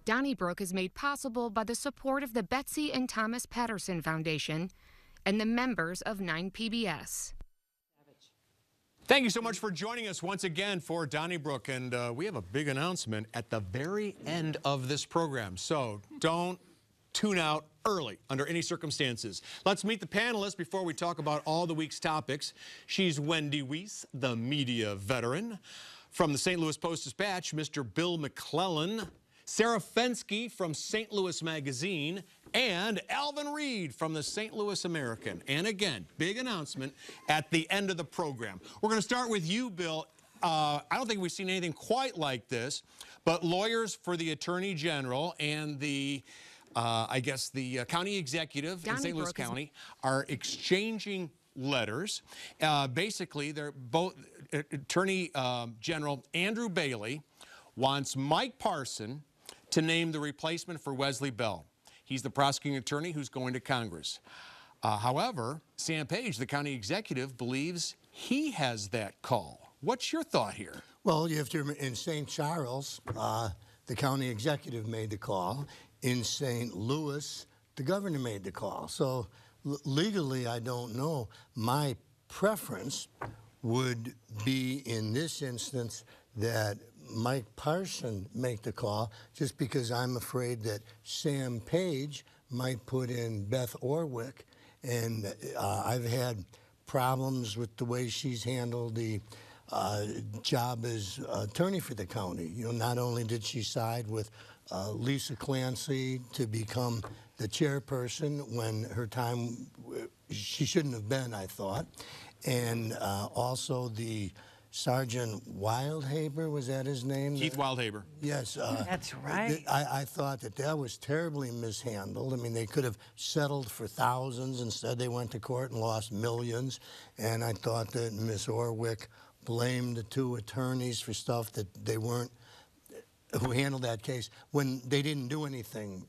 Donnybrook is made possible by the support of the Betsy and Thomas Patterson Foundation and the members of 9PBS. Thank you so much for joining us once again for Donnybrook, and we have a big announcement at the very end of this program, so don't tune out early under any circumstances. Let's meet the panelists before we talk about all the week's topics. She's Wendy Wiese, the media veteran. From the St. Louis Post-Dispatch, Mr. Bill McClellan. Sarah Fenske from St. Louis Magazine, and Alvin Reid from the St. Louis American. And again, big announcement at the end of the program. We're going to start with you, Bill. I don't think we've seen anything quite like this, but lawyers for the Attorney General and the I guess the county executive in St. Louis County are exchanging letters. Basically, they're both Attorney General Andrew Bailey wants Mike Parson to name the replacement for Wesley Bell. He's the prosecuting attorney who's going to Congress. However, Sam Page, the county executive, believes he has that call. What's your thought here? Well, you have to remember, in St. Charles, the county executive made the call. In St. Louis, the governor made the call. So legally, I don't know. My preference would be, in this instance, that Mike Parson make the call, just because I'm afraid that Sam Page might put in Beth Orwick, and I've had problems with the way she's handled the job as attorney for the county. You know, not only did she side with Lisa Clancy to become the chairperson when her time, she shouldn't have been, I thought, and also the Sergeant Wildhaber, was that his name? Keith Wildhaber. Yes. That's right. I thought that was terribly mishandled. I mean, they could have settled for thousands. Instead, they went to court and lost millions. And I thought that Miss Orwick blamed the two attorneys for stuff that they weren't, who handled that case, when they didn't do anything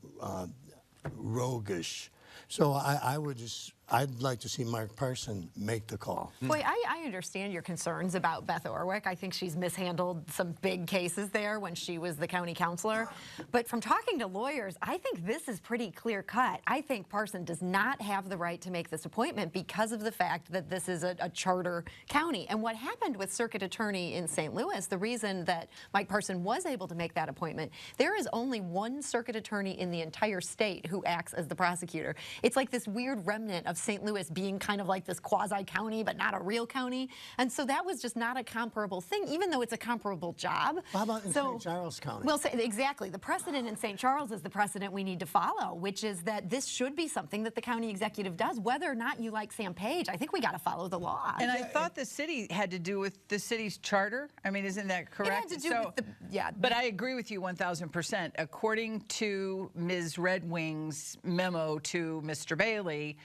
roguish. So I'd like to see Mark Parson make the call. Boy, I understand your concerns about Beth Orwick. I think she's mishandled some big cases there when she was the county counselor. But from talking to lawyers, I think this is pretty clear cut. I think Parson does not have the right to make this appointment because of the fact that this is a charter county. And what happened with Circuit Attorney in St. Louis, the reason that Mike Parson was able to make that appointment, there is only one Circuit Attorney in the entire state who acts as the prosecutor. It's like this weird remnant of St. Louis being kind of like this quasi-county, but not a real county. And so that was just not a comparable thing, even though it's a comparable job. How about in St. Charles County? Well, exactly. The precedent in St. Charles is the precedent we need to follow, which is that this should be something that the county executive does. Whether or not you like Sam Page, I think we got to follow the law. And I thought the city had to do with the city's charter. I mean, isn't that correct? It had to do with the, yeah. But I agree with you 1,000%. According to Ms. Red Wing's memo to Mr. Bailey,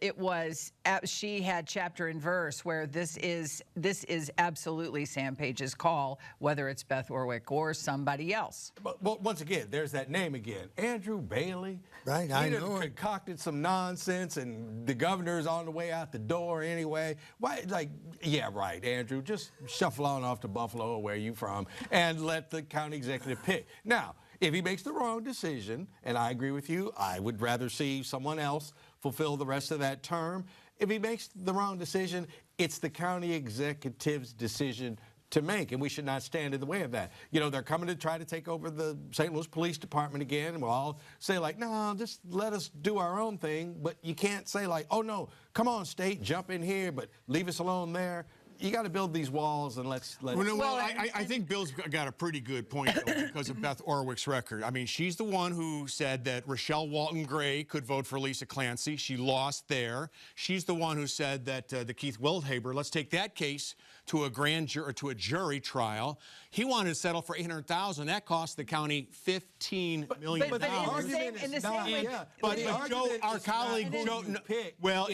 it was, she had chapter and verse where this is absolutely Sam Page's call, whether it's Beth Orwick or somebody else. But once again, there's that name again, Andrew Bailey. Right, I know. He concocted some nonsense, and the governor's on the way out the door anyway. Why, like, yeah, right, Andrew, just shuffle on off to Buffalo or where you from, and let the county executive pick. Now, if he makes the wrong decision, and I agree with you, I would rather see someone else fulfill the rest of that term. If he makes the wrong decision, it's the county executive's decision to make, and we should not stand in the way of that. You know, they're coming to try to take over the St. Louis Police Department again, and we'll all say like, no, just let us do our own thing, but you can't say like, oh no, come on state, jump in here, but leave us alone there. you got to build these walls and let's. I think Bill's got a pretty good point though, because of Beth Orwick's record. I mean, she's the one who said that Rochelle Walton Gray could vote for Lisa Clancy. She lost there. She's the one who said that the Keith Wildhaber, let's take that case to a grand jury, to a jury trial. He wanted to settle for $800,000. That cost the county $15 million. But in the same way, but Joe, our colleague Joe, well,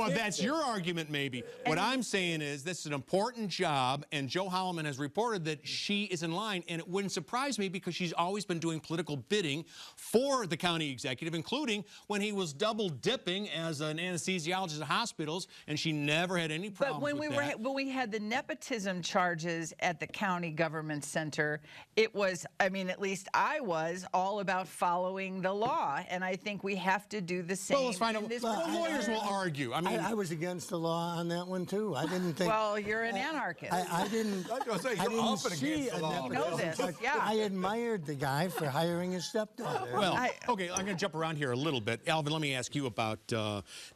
that's your argument maybe. What I'm saying is this is an important job, and Joe Holloman has reported that she is in line, and it wouldn't surprise me because she's always been doing political bidding for the county executive, including when he was double dipping as an anesthesiologist at hospitals, and she never had any problems But when we had the nepotism charges at the county government center, it was, I mean, at least I was all about following the law, and I think we have to do the same. Well, let's find out. Lawyers will argue. I mean, I was against the law on that one too. I didn't think. Well, you're an anarchist. I didn't. I was going to say, you're often against the law. You know this. Yeah. I admired the guy for hiring his stepdaughter. Well, okay, I'm going to jump around here a little bit. Alvin, let me ask you about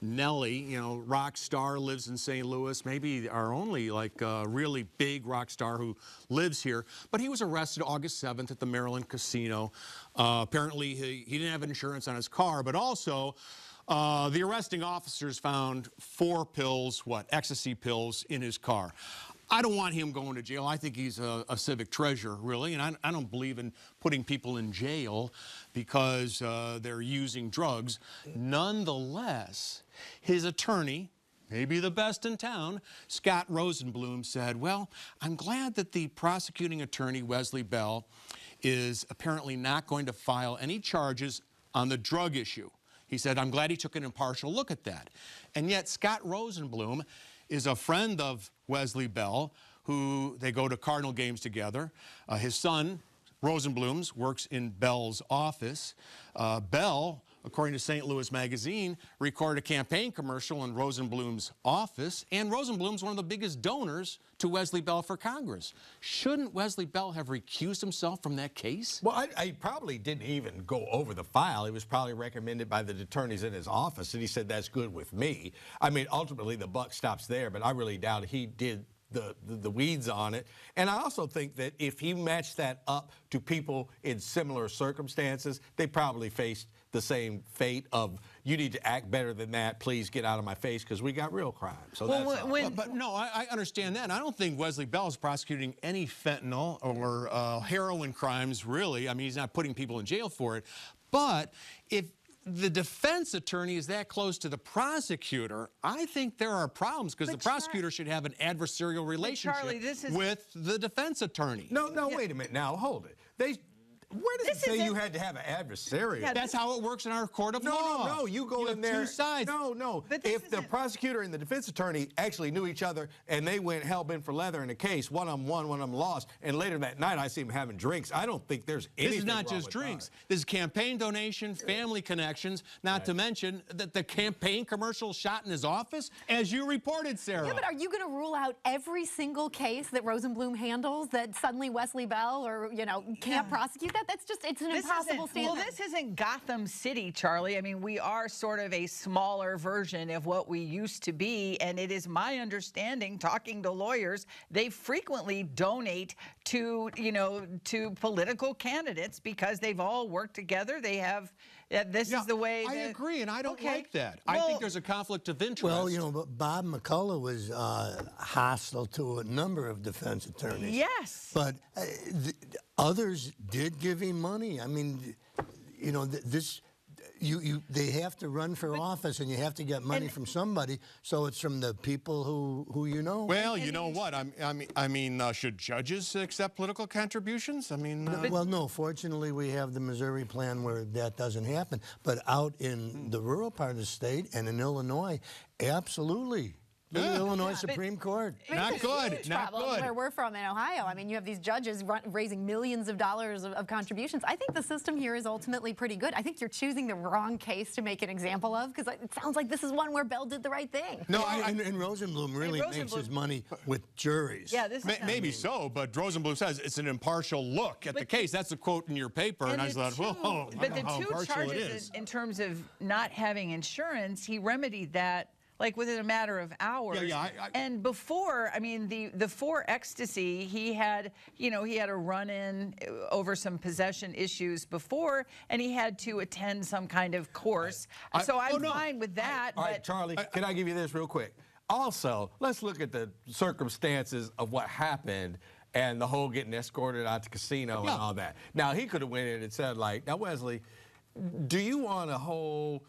Nelly. You know, rock star, lives in St. Louis. Maybe our only really big rock star who lives here. But he was arrested August 7th at the Maryland casino. Apparently, he didn't have insurance on his car, but also the arresting officers found 4 pills, ecstasy pills in his car. I don't want him going to jail. I think he's a civic treasure, really, and I don't believe in putting people in jail because they're using drugs. Nonetheless, his attorney, maybe the best in town, Scott Rosenblum, said, well, I'm glad that the prosecuting attorney, Wesley Bell, is apparently not going to file any charges on the drug issue. He said, I'm glad he took an impartial look at that. And yet Scott Rosenblum is a friend of Wesley Bell, who they go to Cardinal games together. His son, Rosenblum's, works in Bell's office. Bell, according to St. Louis Magazine, recorded a campaign commercial in Rosenblum's office, and Rosenblum's one of the biggest donors to Wesley Bell for Congress. Shouldn't Wesley Bell have recused himself from that case? Well, I probably didn't even go over the file. It was probably recommended by the attorneys in his office, and he said, that's good with me. I mean, ultimately, the buck stops there, but I really doubt he did the weeds on it. And I also think that if he matched that up to people in similar circumstances, they probably faced the same fate of, you need to act better than that, please get out of my face, because we got real crime. So but no, I understand that. I don't think Wesley Bell is prosecuting any fentanyl or heroin crimes, really. I mean, he's not putting people in jail for it. But if the defense attorney is that close to the prosecutor, I think there are problems, because the prosecutor should have an adversarial relationship with the defense attorney. No, wait a minute now, hold it. Where does it say you had to have an adversarial? Yeah, that's how it works in our court of law. No, you go in there. 2 sides. No. If the prosecutor and the defense attorney actually knew each other and they went hell-bent for leather in a case, one of them won, one of them lost, and later that night I see them having drinks, I don't think there's anything This is not just drinks. This is campaign donation, family connections, not to mention that the campaign commercial shot in his office, as you reported, Sarah. Yeah, but are you going to rule out every single case that Rosenblum handles that suddenly Wesley Bell or, can't prosecute that? That's just, it's an impossible standard. Well, this isn't Gotham City, Charlie. I mean, we are sort of a smaller version of what we used to be, and it is my understanding, talking to lawyers, they frequently donate to, to political candidates because they've all worked together. They have, this is the way. I agree, and I don't like that. I think there's a conflict of interest. Well, but Bob McCullough was hostile to a number of defense attorneys. Yes. But others did give him money. I mean, they have to run for office, and you have to get money from somebody. So it's from the people who you know. Well, you know what? I mean, should judges accept political contributions? I mean, well, no. Fortunately, we have the Missouri plan where that doesn't happen. But out in the rural part of the state and in Illinois, absolutely. The Illinois Supreme Court. Not good. Not good. Where we're from in Ohio, I mean, you have these judges raising millions of dollars of contributions. I think the system here is ultimately pretty good. I think you're choosing the wrong case to make an example of, because it sounds like this is one where Bell did the right thing. No, and Rosenblum really makes his money with juries. Yeah, this maybe so, but Rosenblum says it's an impartial look at the case. That's a quote in your paper, and I thought, whoa, but the 2 charges in terms of not having insurance, he remedied that like within a matter of hours. And before, I mean, the for ecstasy, he had, you know, he had a run-in over some possession issues before, and he had to attend some kind of course. So I'm fine with that. All right, Charlie, can I give you this real quick? Also, let's look at the circumstances of what happened and the whole getting escorted out to casino and all that. Now, he could have went in and said, like, now, Wesley, do you want to hold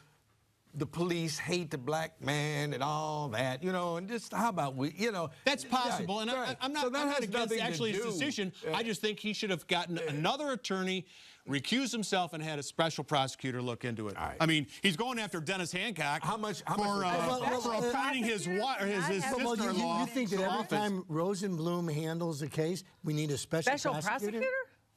the police hate the black man and all that, you know, and just how about we, you know. That's possible, and I'm not against actually his decision. I just think he should have gotten another attorney, recused himself, and had a special prosecutor look into it. I mean, he's going after Dennis Hancock for appointing his sister-in-law. You think that every time Rosenblum handles a case, we need a special prosecutor?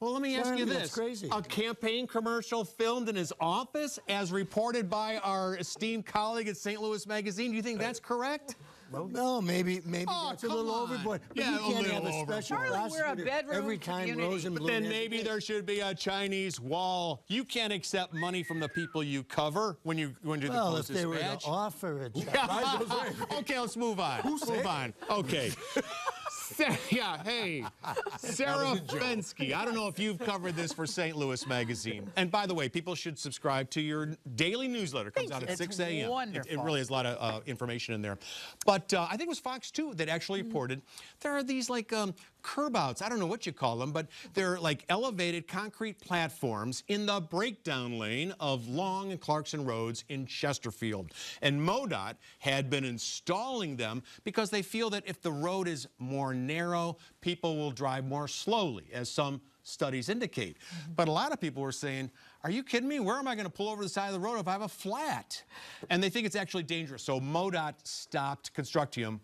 Well, let me ask you this. That's crazy. A campaign commercial filmed in his office, as reported by our esteemed colleague at St. Louis Magazine. Do you think that's correct? Well, no, maybe that's a little overboard. But you can't have a special prosecutor every time Rosenblum. But then maybe there should be a Chinese wall. You can't accept money from the people you cover when you do the closest if they were to offer it. Okay, let's move on. Move on. Okay. Hey, Sarah Fenske. I don't know if you've covered this for St. Louis Magazine. And by the way, people should subscribe to your daily newsletter. It comes out at 6 a.m. Wonderful. It really has a lot of information in there. But I think it was Fox 2 that actually reported there are these like curb outs. I don't know what you call them, but they're like elevated concrete platforms in the breakdown lane of Long and Clarkson roads in Chesterfield. And MoDOT had been installing them because they feel that if the road is more narrow, people will drive more slowly, as some studies indicate. But a lot of people were saying, are you kidding me? Where am I going to pull over the side of the road if I have a flat? And they think it's actually dangerous. So MoDOT stopped constructing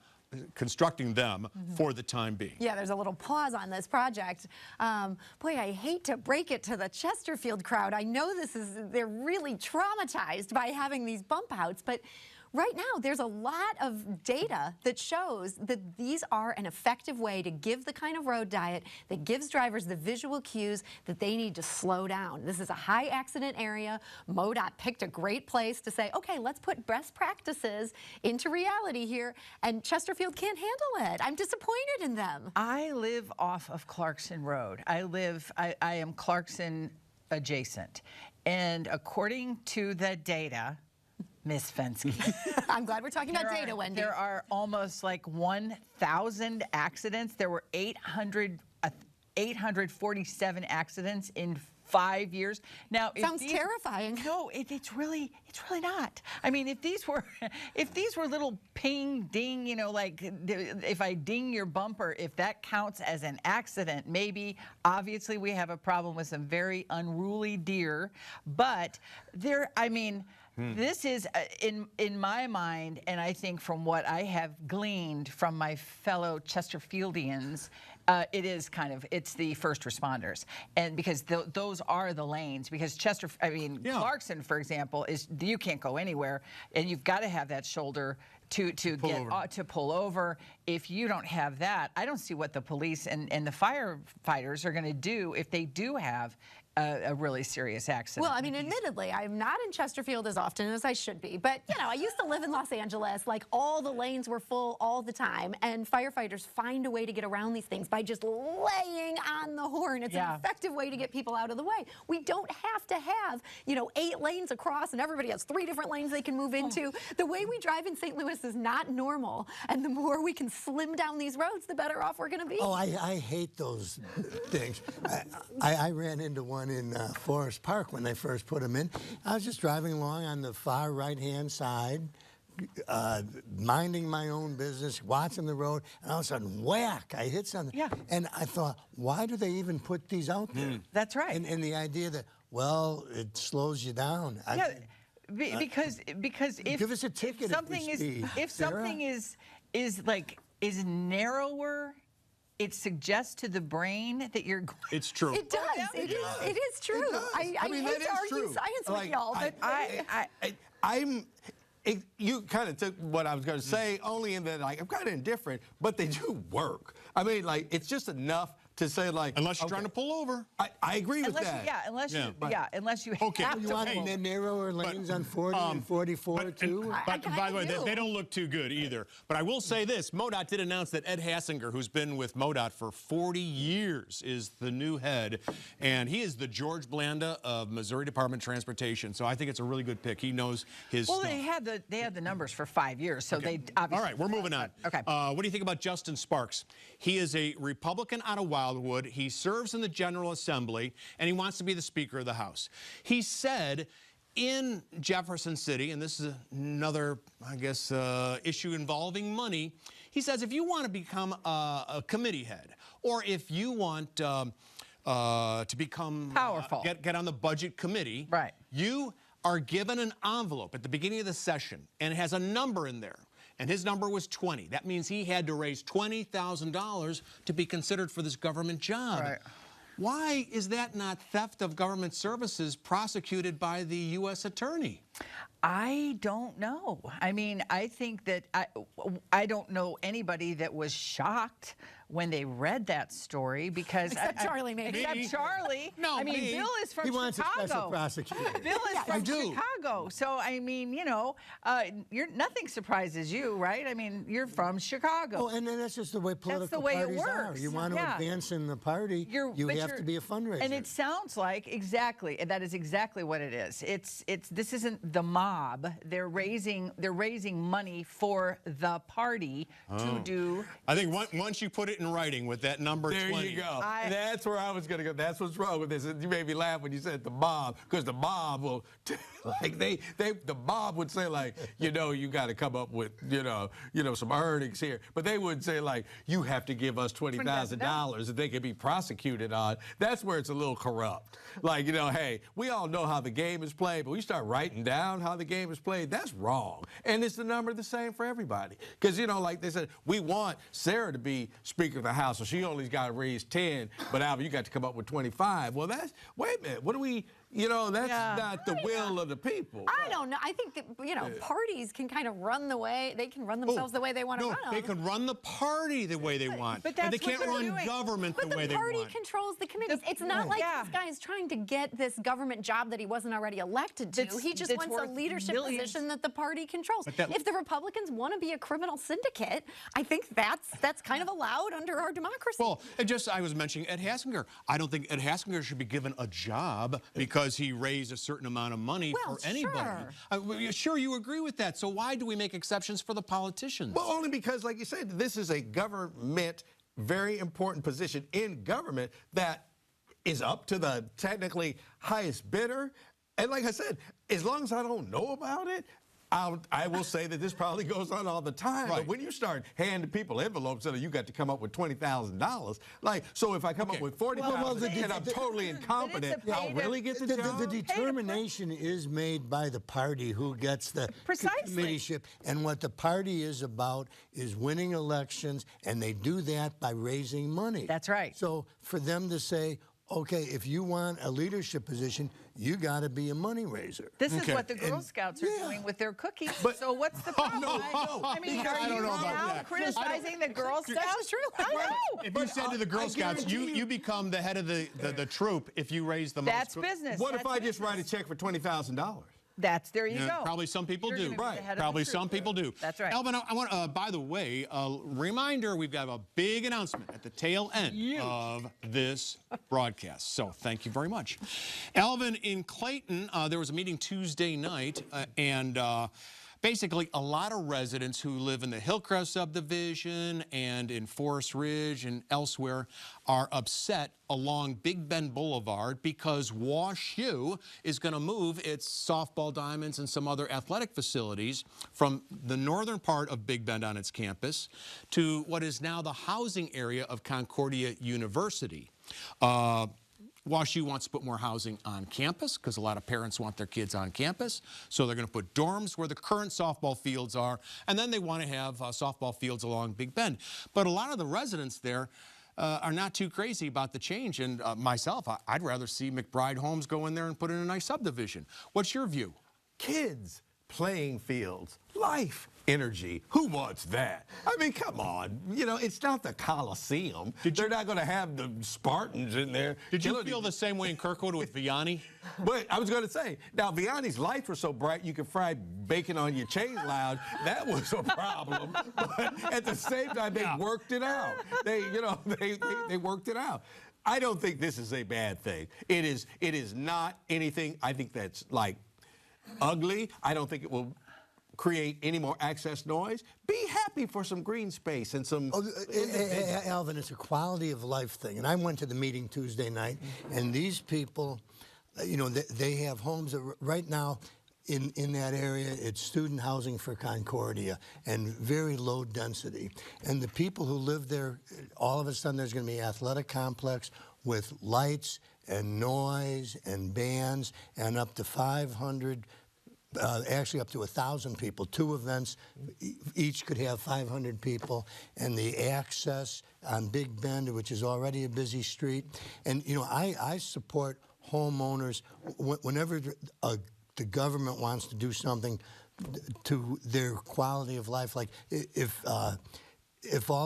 them for the time being. Yeah, there's a little pause on this project. Boy, I hate to break it to the Chesterfield crowd. I know they're really traumatized by having these bump outs, but right now, there's a lot of data that shows that these are an effective way to give the kind of road diet that gives drivers the visual cues that they need to slow down. This is a high accident area. MoDOT picked a great place to say, okay, let's put best practices into reality here, and Chesterfield can't handle it. I'm disappointed in them. I live off of Clarkson Road. I am Clarkson adjacent. And according to the data, Miss Fenske. I'm glad we're talking about data, Wendy. There are almost like 1,000 accidents. There were 847 accidents in 5 years. Now, sounds terrifying. No, it's really not. I mean, if these were little ping ding, you know, like if I ding your bumper, if that counts as an accident, maybe obviously we have a problem with some very unruly deer, but this is, in my mind, and I think from what I have gleaned from my fellow Chesterfieldians, it's the first responders, and because those are the lanes. Because Clarkson, for example, you can't go anywhere, and you've got to have that shoulder to pull over. If you don't have that, I don't see what the police and the firefighters are going to do if they do have a really serious accident. Well, I mean, admittedly, I'm not in Chesterfield as often as I should be, but, you know, I used to live in Los Angeles. Like, all the lanes were full all the time, and firefighters find a way to get around these things by just laying on the horn. It's an effective way to get people out of the way. We don't have to have, you know, 8 lanes across, and everybody has 3 different lanes they can move into. The way we drive in St. Louis is not normal, and the more we can slim down these roads, the better off we're going to be. Oh, I hate those things. I ran into one in Forest Park when they first put them in. I was just driving along on the far right-hand side, minding my own business, watching the road, and all of a sudden, whack, I hit something. Yeah. And I thought, why do they even put these out there? That's right. And the idea that, well, it slows you down. Because if give us a ticket if something is narrower, it suggests to the brain that you're going. It's true. It does. It is true. I hate to argue science with y'all, but you kind of took what I was going to say, only in that, like, I'm kind of indifferent, but they do work. I mean, like, it's just enough to say like, unless you're trying to pull over. I agree with that. Unless you Okay. have You to. want narrower lanes on 40 and 44 too? But by the way, they don't look too good either. But I will say this, MoDOT did announce that Ed Hassinger, who's been with MoDOT for 40 years, is the new head. And he is the George Blanda of Missouri Department of Transportation. So I think it's a really good pick. He knows his stuff. They had the numbers for 5 years, so they obviously. All right, we're moving on. Okay. What do you think about Justin Sparks? He is a Republican out of Wildwood. He serves in the General Assembly, and he wants to be the Speaker of the House. He said in Jefferson City, and this is another, I guess, issue involving money, he says if you want to become a committee head, or if you want to become powerful, get on the budget committee, right, you are given an envelope at the beginning of the session, and it has a number in there. And his number was 20. That means he had to raise $20,000 to be considered for this government job. Right. Why is that not theft of government services prosecuted by the U.S. attorney? I don't know. I mean, I think that I don't know anybody that was shocked when they read that story because Charlie, maybe. Except Charlie. No, I mean, Bill is from he Chicago. wants a special prosecutor. Bill is from Chicago, so I mean, you know, nothing surprises you, right? I mean, you're from Chicago. Oh, and then that's just the way political parties are. You want to advance in the party, you have to be a fundraiser. And it sounds like exactly, and that is exactly what it is. This isn't the mob. They're raising money for the party to do. I think once you put it in writing with that number 20. There you go. That's where I was going to go. That's what's wrong with this. You made me laugh when you said the mob, because the mob will, like the mob would say like, you know, you got to come up with, you know, some earnings here. But they would say like, you have to give us $20,000 that they can be prosecuted on. That's where it's a little corrupt. Like, you know, hey, we all know how the game is played, but we start writing down how the game is played. That's wrong. And it's the number the same for everybody. Because, you know, like they said, we want Sarah to be Speaker of the House, so she only's got to raise 10, but Alvin, you got to come up with 25. Well, wait a minute, what do we, you know, that's not the will of the people. I don't know. I think that, you know, parties can kind of run the way, they can run themselves the way they want to run them. They can run the party the way they want. But they can't run government the way they want. But the party controls the committees. It's not like this guy is trying to get this government job that he wasn't already elected to. He just wants a leadership position that the party controls. If the Republicans want to be a criminal syndicate, I think that's kind of allowed under our democracy. Well, I was mentioning Ed Hassinger. I don't think Ed Hassinger should be given a job because he raised a certain amount of money for anybody. Sure, you agree with that. So why do we make exceptions for the politicians? Well, only because, like you said, this is a government, very important position in government that is up to the technically highest bidder. And like I said, as long as I don't know about it, I will say that this probably goes on all the time. Right. But when you start handing people envelopes that you got to come up with $20,000, like, so if I come up with $40,000 and I'm totally incompetent, I'll really get the job? The determination is made by the party who gets the committeeship. And what the party is about is winning elections, and they do that by raising money. That's right. So for them to say, okay, if you want a leadership position, you got to be a money raiser. This is what the Girl Scouts are doing with their cookies. So what's the problem? I mean, are you now criticizing the Girl Scouts? That's true. I know. If you said to the Girl Scouts, you become the head of the troop if you raise the most. That's business. What if I just write a check for $20,000? There you go. Probably some people do. Right. Probably some people do. That's right. Alvin, I want, by the way, a reminder, we've got a big announcement at the tail end of this broadcast. So thank you very much. Alvin, in Clayton, there was a meeting Tuesday night, and basically, a lot of residents who live in the Hillcrest subdivision and in Forest Ridge and elsewhere are upset along Big Bend Boulevard because WashU is going to move its softball diamonds and some other athletic facilities from the northern part of Big Bend on its campus to what is now the housing area of Concordia University. WashU wants to put more housing on campus because a lot of parents want their kids on campus. So they're going to put dorms where the current softball fields are, and then they want to have softball fields along Big Bend. But a lot of the residents there are not too crazy about the change. And myself, I'd rather see McBride Homes go in there and put in a nice subdivision. What's your view? Kids, playing fields, life energy. Who wants that? I mean, come on. You know, it's not the Coliseum. They're not going to have the Spartans in there. Did you feel the same way in Kirkwood with Vianney? But I was going to say, now Vianney's lights were so bright you could fry bacon on your chaise lounge. That was a problem. But at the same time, they worked it out. They worked it out. I don't think this is a bad thing. It is not anything, I think, that's like ugly. I don't think it will create any more access noise. Be happy for some green space and some... Alvin, it's a quality of life thing. And I went to the meeting Tuesday night, and these people, you know, they have homes that right now in that area, it's student housing for Concordia and very low density. And the people who live there, all of a sudden there's going to be an athletic complex with lights and noise and bands and up to 500, actually up to 1,000 people. 2 events, each could have 500 people. And the access on Big Bend, which is already a busy street. And, you know, I support homeowners whenever the government wants to do something to their quality of life. Like if all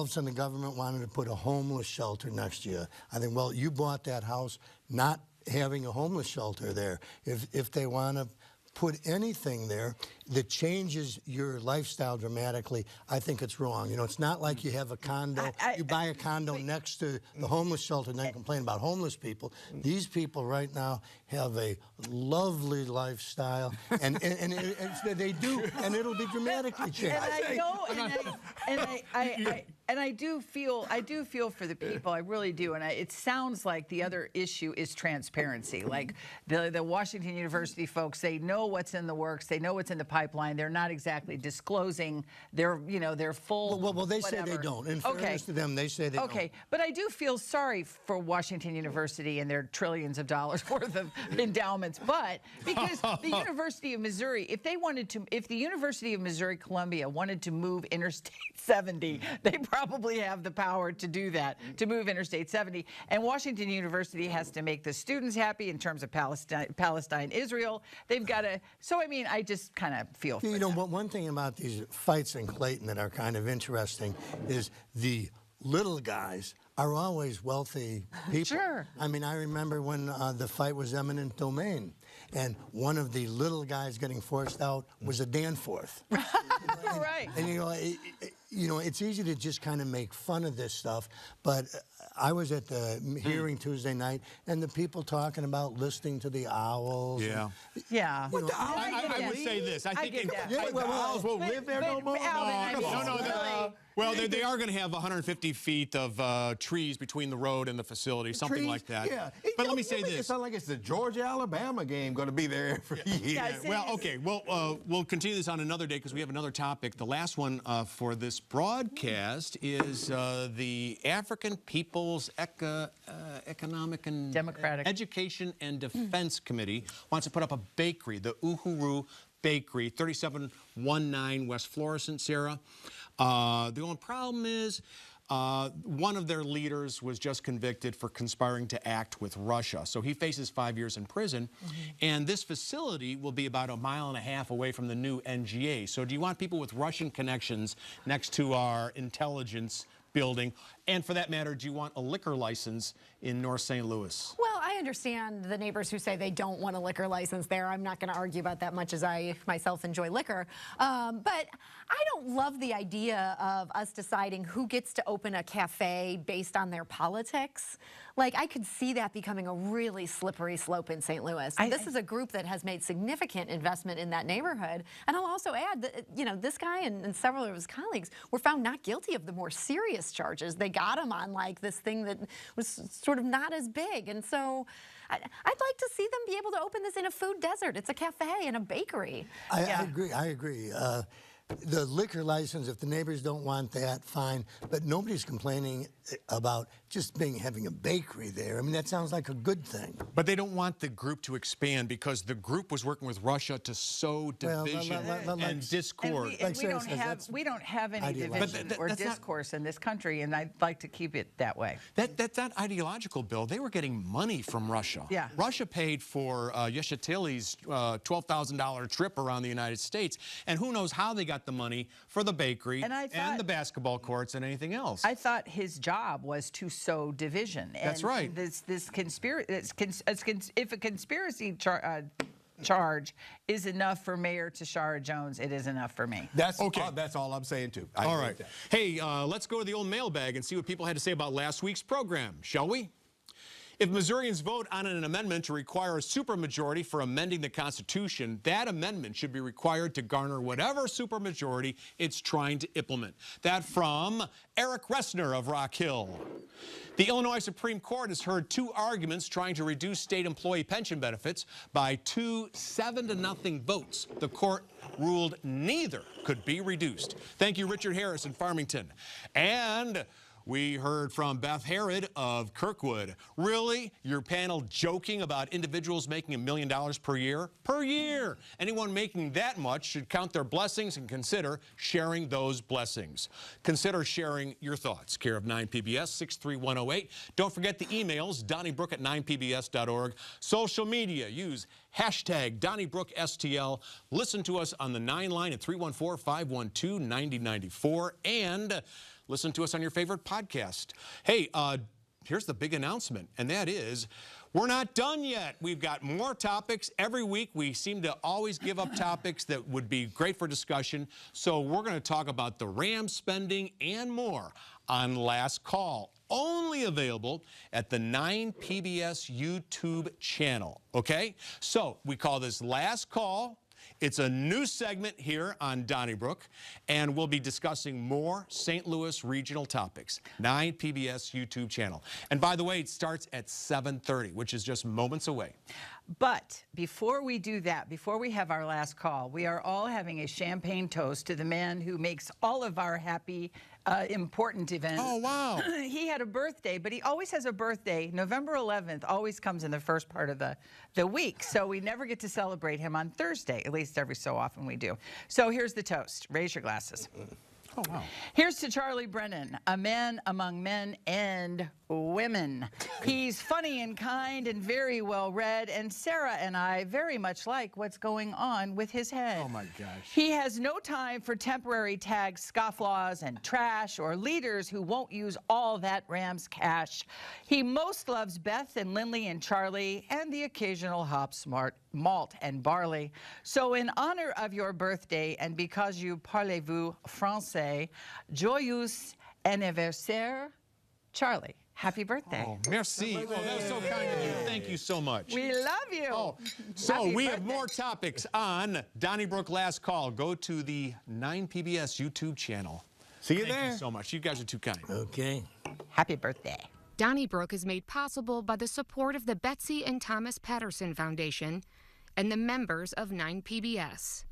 of a sudden the government wanted to put a homeless shelter next to you, I think, well, you bought that house not having a homeless shelter there. If they want to put anything there that changes your lifestyle dramatically, I think it's wrong. You know, it's not like you have a condo, you buy a condo next to the homeless shelter and then complain about homeless people. These people right now have a lovely lifestyle, and they do, and it'll be dramatically changed. And I do feel for the people, I really do. And it sounds like the other issue is transparency. Like the Washington University folks, they know what's in the works, they know what's in the pipeline. They're not exactly disclosing their full. Well, they say they don't. In fairness to them, they say they don't. Okay, but I do feel sorry for Washington University and their trillions of dollars worth of endowments. But because the University of Missouri, if the University of Missouri Columbia wanted to move Interstate 70, they probably have the power to do that, to move Interstate 70. And Washington University has to make the students happy in terms of Palestine, Israel. They've got to. So I mean, I just kind of feel for them. One thing about these fights in Clayton that are kind of interesting is the little guys are always wealthy people. Sure. I mean, I remember when the fight was eminent domain, and one of the little guys getting forced out was a Danforth. Right. And you know, it's easy to just kind of make fun of this stuff, but I was at the hearing Tuesday night, and the people talking about listening to the owls. Yeah. Yeah. You know, I would say this. I think the owls won't live there no more? Well, they are going to have 150 feet of trees between the road and the facility, something like that. Yeah. But let me say this. It sounds like it's the Georgia-Alabama game going to be there every year. Yeah, Well, okay. Well, we'll continue this on another day because we have another topic. The last one for this broadcast is the African People's Economic and Democratic Education and Defense Committee wants to put up a bakery, the Uhuru Bakery, 3719 West Florissant, Sarah. The only problem is one of their leaders was just convicted for conspiring to act with Russia. So he faces 5 years in prison. And this facility will be about 1.5 miles away from the new NGA. So do you want people with Russian connections next to our intelligence building? And for that matter, do you want a liquor license in North St. Louis? Well, I understand the neighbors who say they don't want a liquor license there. I'm not going to argue about that much as I myself enjoy liquor. But I don't love the idea of us deciding who gets to open a cafe based on their politics. Like, I could see that becoming a really slippery slope in St. Louis. This is a group that has made significant investment in that neighborhood. And I'll also add that, you know, this guy and several of his colleagues were found not guilty of the more serious charges. They got him on, like, this thing that was sort of not as big. And so I'd like to see them be able to open this in a food desert. It's a cafe and a bakery. I agree. The liquor license, if the neighbors don't want that, fine. But nobody's complaining about just having a bakery there. I mean, that sounds like a good thing. But they don't want the group to expand because the group was working with Russia to sow division and discord. We don't have any division or discourse in this country, and I'd like to keep it that way. That's not ideological, Bill. They were getting money from Russia. Yeah. Russia paid for Yeshitili's $12,000 trip around the United States, and who knows how they got got the money for the bakery and the basketball courts and anything else. I thought his job was to sow division. That's right. This conspiracy, if a conspiracy charge is enough for Mayor Tashara Jones, it is enough for me. That's okay. That's all I'm saying too. All right. Hey, let's go to the old mailbag and see what people had to say about last week's program, shall we? If Missourians vote on an amendment to require a supermajority for amending the Constitution, that amendment should be required to garner whatever supermajority it's trying to implement. That from Eric Ressner of Rock Hill. The Illinois Supreme Court has heard 2 arguments trying to reduce state employee pension benefits by 2 7-0 votes. The court ruled neither could be reduced. Thank you, Richard Harris in Farmington. And we heard from Beth Herod of Kirkwood. Really? Your panel joking about individuals making $1 million per year? Per year! Anyone making that much should count their blessings and consider sharing those blessings. Consider sharing your thoughts. Care of 9PBS 63108. Don't forget the emails, donnybrook@9pbs.org. Social media, use hashtag DonnybrookSTL. Listen to us on the 9 line at 314-512-9094. And listen to us on your favorite podcast. Hey, here's the big announcement, and that is we're not done yet. We've got more topics. Every week, we seem to always give up topics that would be great for discussion. So we're going to talk about the RAM spending and more on Last Call, only available at the 9PBS YouTube channel, okay? So we call this Last Call. It's a new segment here on Donnybrook, and we'll be discussing more St. Louis regional topics. 9PBS YouTube channel. And by the way, it starts at 7:30, which is just moments away. But before we do that, before we have our last call, we are all having a champagne toast to the man who makes all of our happy, important events. Oh, wow. He had a birthday, but he always has a birthday. November 11th always comes in the first part of the week, so we never get to celebrate him on Thursday. At least every so often we do. So here's the toast. Raise your glasses. Oh, wow. Here's to Charlie Brennan, a man among men and women. He's funny and kind and very well read, and Sarah and I very much like what's going on with his head. Oh, my gosh. He has no time for temporary tags, scofflaws, and trash, or leaders who won't use all that Rams cash. He most loves Beth and Lindley and Charlie, and the occasional hop smart malt and barley. So in honor of your birthday, and because you parlez-vous français, joyeux anniversaire, Charlie. Happy birthday. Oh, merci. Oh, that was so kind of you. Thank you so much. We love you. Oh, so we have more topics on Donnybrook Last Call. Go to the 9PBS YouTube channel. See you Thank there. you so much. You guys are too kind. Okay. Happy birthday. Donnybrook is made possible by the support of the Betsy and Thomas Patterson Foundation and the members of 9PBS.